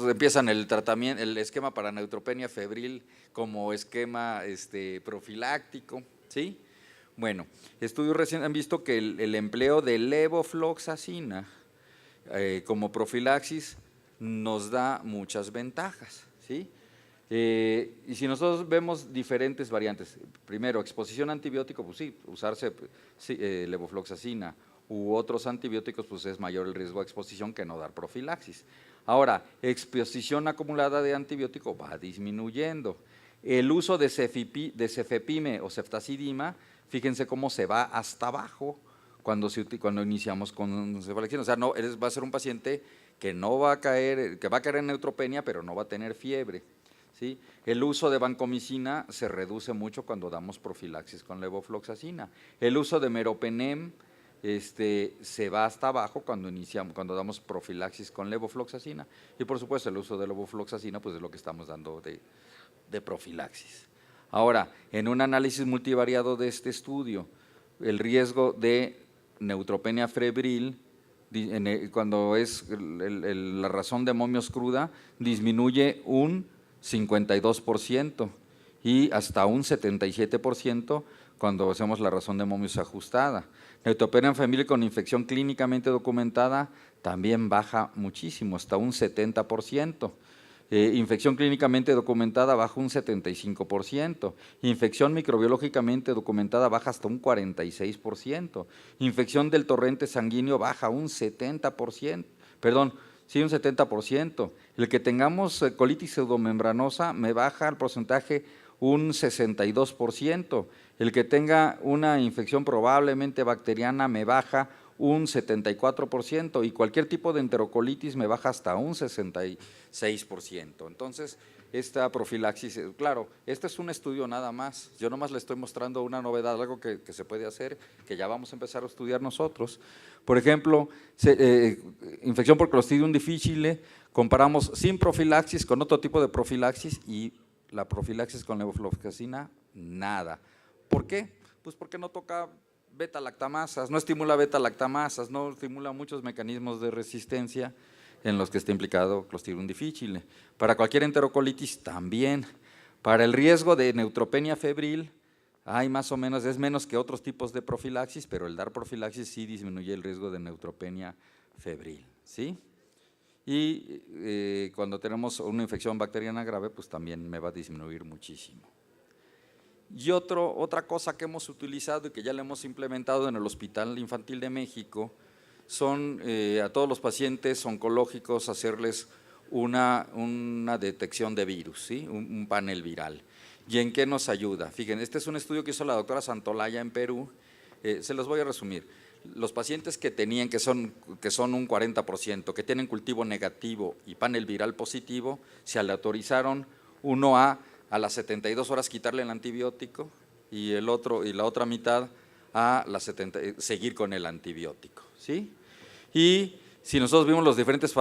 empiezan el tratamiento, el esquema para neutropenia febril como esquema profiláctico, ¿sí? Bueno, estudios recientes han visto que el empleo de levofloxacina como profilaxis nos da muchas ventajas, ¿sí? Y si nosotros vemos diferentes variantes, primero, exposición a antibiótico, pues sí, usarse levofloxacina u otros antibióticos, pues es mayor el riesgo de exposición que no dar profilaxis. Ahora, exposición acumulada de antibiótico va disminuyendo. El uso de cefepime o ceftazidima, fíjense cómo se va hasta abajo cuando iniciamos con cefalexina. O sea, no, va a ser un paciente que no va a caer, que va a caer en neutropenia, pero no va a tener fiebre, ¿sí? El uso de vancomicina se reduce mucho cuando damos profilaxis con levofloxacina. El uso de meropenem se va hasta abajo cuando damos profilaxis con levofloxacina. Y por supuesto el uso de levofloxacina pues es lo que estamos dando de profilaxis. Ahora, en un análisis multivariado de este estudio, el riesgo de neutropenia febril, cuando es la razón de momios cruda, disminuye un 52% y hasta un 77% cuando hacemos la razón de momios ajustada. Neutropenia febril con infección clínicamente documentada también baja muchísimo, hasta un 70%. Infección clínicamente documentada baja un 75%, infección microbiológicamente documentada baja hasta un 46%, infección del torrente sanguíneo baja un 70%, perdón, sí, un 70%. El que tengamos colitis pseudomembranosa me baja el porcentaje un 62%, el que tenga una infección probablemente bacteriana me baja un 74% y cualquier tipo de enterocolitis me baja hasta un 66%. Entonces, esta profilaxis, claro, este es un estudio nada más, yo nomás le estoy mostrando una novedad, algo que se puede hacer, que ya vamos a empezar a estudiar nosotros. Por ejemplo, infección por Clostridium difficile, comparamos sin profilaxis con otro tipo de profilaxis y la profilaxis con levofloxacina, nada. ¿Por qué? Pues porque no toca beta-lactamasas, no estimula beta-lactamasas, no estimula muchos mecanismos de resistencia en los que está implicado Clostridium difficile. Para cualquier enterocolitis también. Para el riesgo de neutropenia febril, hay más o menos, es menos que otros tipos de profilaxis, pero el dar profilaxis sí disminuye el riesgo de neutropenia febril, ¿sí? Y cuando tenemos una infección bacteriana grave, pues también me va a disminuir muchísimo. Y otra cosa que hemos utilizado y que ya le hemos implementado en el Hospital Infantil de México son a todos los pacientes oncológicos hacerles una detección de virus, ¿sí? un panel viral. ¿Y en qué nos ayuda? Fíjense, este es un estudio que hizo la doctora Santolaya en Perú, se los voy a resumir. Los pacientes que tenían, que son un 40%, que tienen cultivo negativo y panel viral positivo, se aleatorizaron uno a las 72 horas quitarle el antibiótico y la otra mitad a seguir con el antibiótico, ¿sí? Y si nosotros vimos los diferentes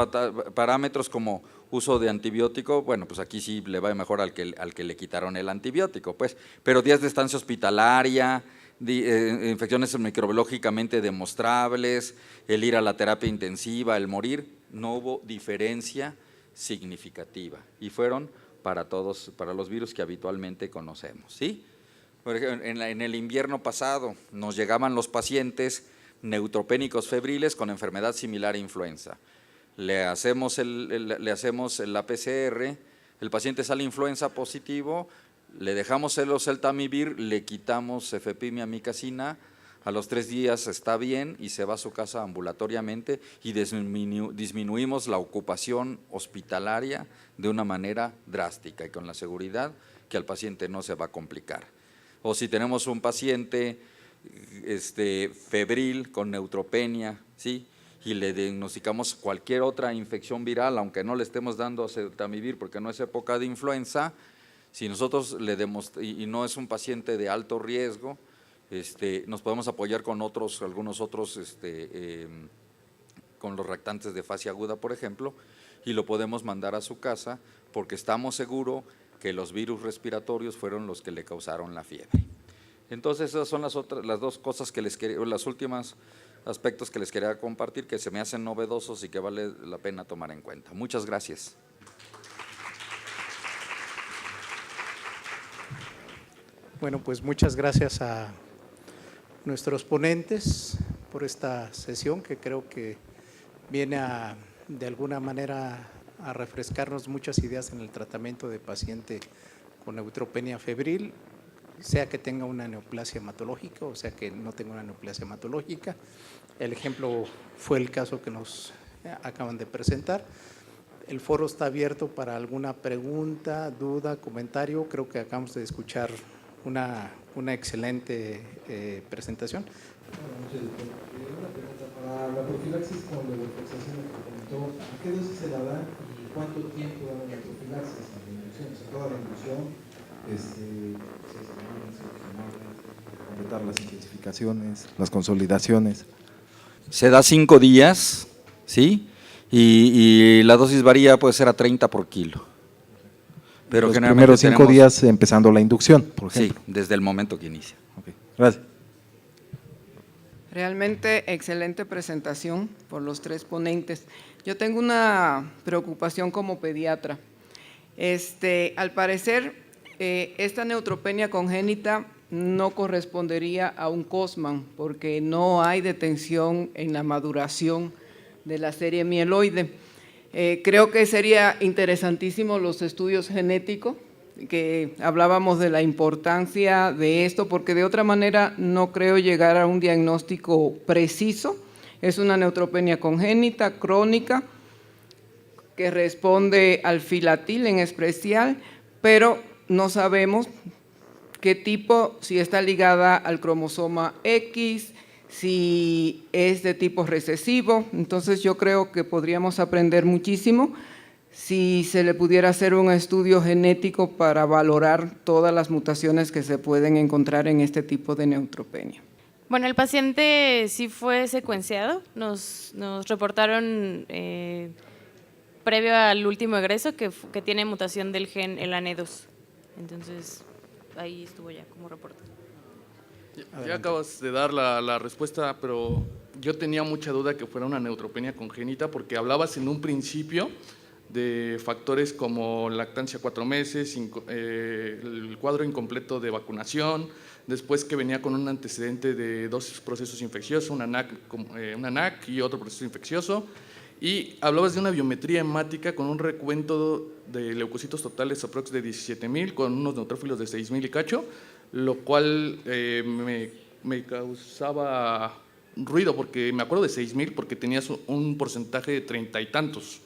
parámetros como uso de antibiótico, bueno, pues aquí sí le va mejor al que le quitaron el antibiótico, pues, pero días de estancia hospitalaria, infecciones microbiológicamente demostrables, el ir a la terapia intensiva, el morir, no hubo diferencia significativa y fueron para todos, para los virus que habitualmente conocemos, ¿sí? Por ejemplo, en el invierno pasado nos llegaban los pacientes neutropénicos febriles con enfermedad similar a influenza. Le hacemos la PCR, el paciente sale influenza positivo, le dejamos el oseltamivir, le quitamos cefepime-amikacina, a los 3 días está bien y se va a su casa ambulatoriamente y disminuimos la ocupación hospitalaria de una manera drástica y con la seguridad que al paciente no se va a complicar. O si tenemos un paciente febril con neutropenia, ¿sí? Y le diagnosticamos cualquier otra infección viral, aunque no le estemos dando oseltamivir porque no es época de influenza, si nosotros y no es un paciente de alto riesgo, nos podemos apoyar con algunos otros, con los reactantes de fase aguda, por ejemplo, y lo podemos mandar a su casa porque estamos seguros que los virus respiratorios fueron los que le causaron la fiebre. Entonces esas son las dos cosas que les quería, las últimas aspectos que les quería compartir, que se me hacen novedosos y que vale la pena tomar en cuenta. Muchas gracias. Bueno, pues muchas gracias a nuestros ponentes por esta sesión, que creo que viene de alguna manera a refrescarnos muchas ideas en el tratamiento de paciente con neutropenia febril, sea que tenga una neoplasia hematológica o sea que no tenga una neoplasia hematológica. El ejemplo fue el caso que nos acaban de presentar. El foro está abierto para alguna pregunta, duda, comentario. Creo que acabamos de escuchar una excelente presentación. Una pregunta para la profilaxis con levofloxacina que comentó, ¿a qué dosis se la dan y cuánto tiempo dan la profilaxis en la inducción? O sea, toda la inducción, completar las intensificaciones, las consolidaciones. Se da 5 días, ¿sí? Y la dosis varía, puede ser a 30 por kilo. Pero los primeros 5 días empezando la inducción, por ejemplo. Sí, desde el momento que inicia. Okay. Gracias. Realmente excelente presentación por los 3 ponentes. Yo tengo una preocupación como pediatra. Al parecer, esta neutropenia congénita no correspondería a un Cosman porque no hay detención en la maduración de la serie mieloide. Creo que sería interesantísimo los estudios genéticos, que hablábamos de la importancia de esto, porque de otra manera no creo llegar a un diagnóstico preciso. Es una neutropenia congénita, crónica, que responde al filatil en especial, pero no sabemos qué tipo, si está ligada al cromosoma X, si es de tipo recesivo. Entonces yo creo que podríamos aprender muchísimo si se le pudiera hacer un estudio genético para valorar todas las mutaciones que se pueden encontrar en este tipo de neutropenia. Bueno, el paciente sí fue secuenciado, nos reportaron previo al último egreso que tiene mutación del gen LANE2, entonces ahí estuvo ya como reporte. Ya acabas de dar la respuesta, pero yo tenía mucha duda que fuera una neutropenia congénita porque hablabas en un principio de factores como lactancia 4 meses, el cuadro incompleto de vacunación, después que venía con un antecedente de 2 procesos infecciosos, una NAC y otro proceso infeccioso, y hablabas de una biometría hemática con un recuento de leucocitos totales aprox de 17,000 con unos neutrófilos de 6,000 y cacho, lo cual me causaba ruido porque me acuerdo de 6,000 porque tenías un porcentaje de 30 y tantos.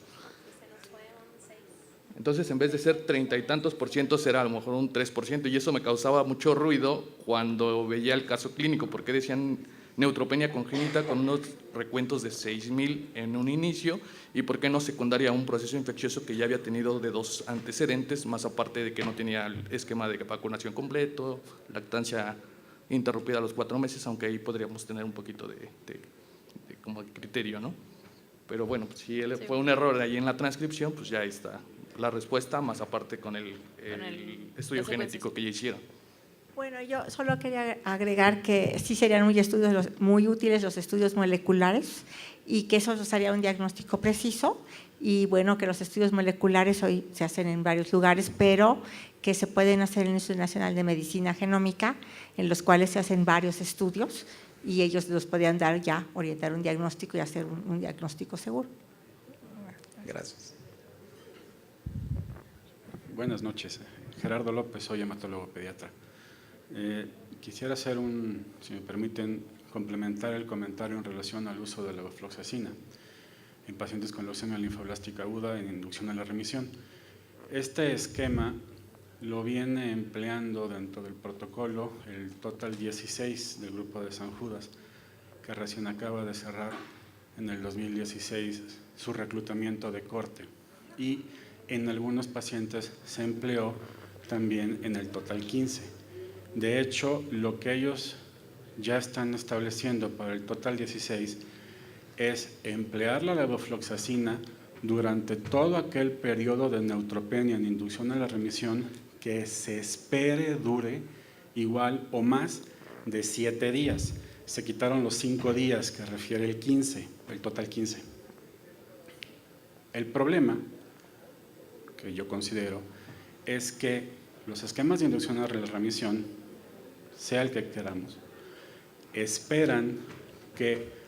Entonces, en vez de ser 30 y tantos % era a lo mejor un 3%, y eso me causaba mucho ruido cuando veía el caso clínico, porque decían neutropenia congénita con unos recuentos de 6,000 en un inicio, y por qué no secundaria a un proceso infeccioso que ya había tenido de 2 antecedentes, más aparte de que no tenía el esquema de vacunación completo, lactancia interrumpida a los 4 meses, aunque ahí podríamos tener un poquito de como criterio, ¿no? Pero bueno, pues si fue un error ahí en la transcripción, pues ya está la respuesta, más aparte con el estudio genético que ya hicieron. Bueno, yo solo quería agregar que sí serían muy útiles los estudios moleculares y que eso nos haría un diagnóstico preciso, y bueno, que los estudios moleculares hoy se hacen en varios lugares, pero que se pueden hacer en el Instituto Nacional de Medicina Genómica, en los cuales se hacen varios estudios y ellos los podían dar ya, orientar un diagnóstico y hacer un diagnóstico seguro. Gracias. Buenas noches, Gerardo López, soy hematólogo pediatra. Quisiera hacer si me permiten, complementar el comentario en relación al uso de la levofloxacina en pacientes con leucemia linfoblástica aguda en inducción a la remisión. Este esquema lo viene empleando dentro del protocolo el Total 16 del grupo de San Judas, que recién acaba de cerrar en el 2016 su reclutamiento de corte, y en algunos pacientes se empleó también en el Total 15. De hecho, lo que ellos ya están estableciendo para el Total 16 es emplear la levofloxacina durante todo aquel periodo de neutropenia en inducción a la remisión que se espere dure igual o más de 7 días. se quitaron los 5 días que refiere el 15, el total 15. El problema, que yo considero, es que los esquemas de inducción a la remisión, sea el que queramos, esperan que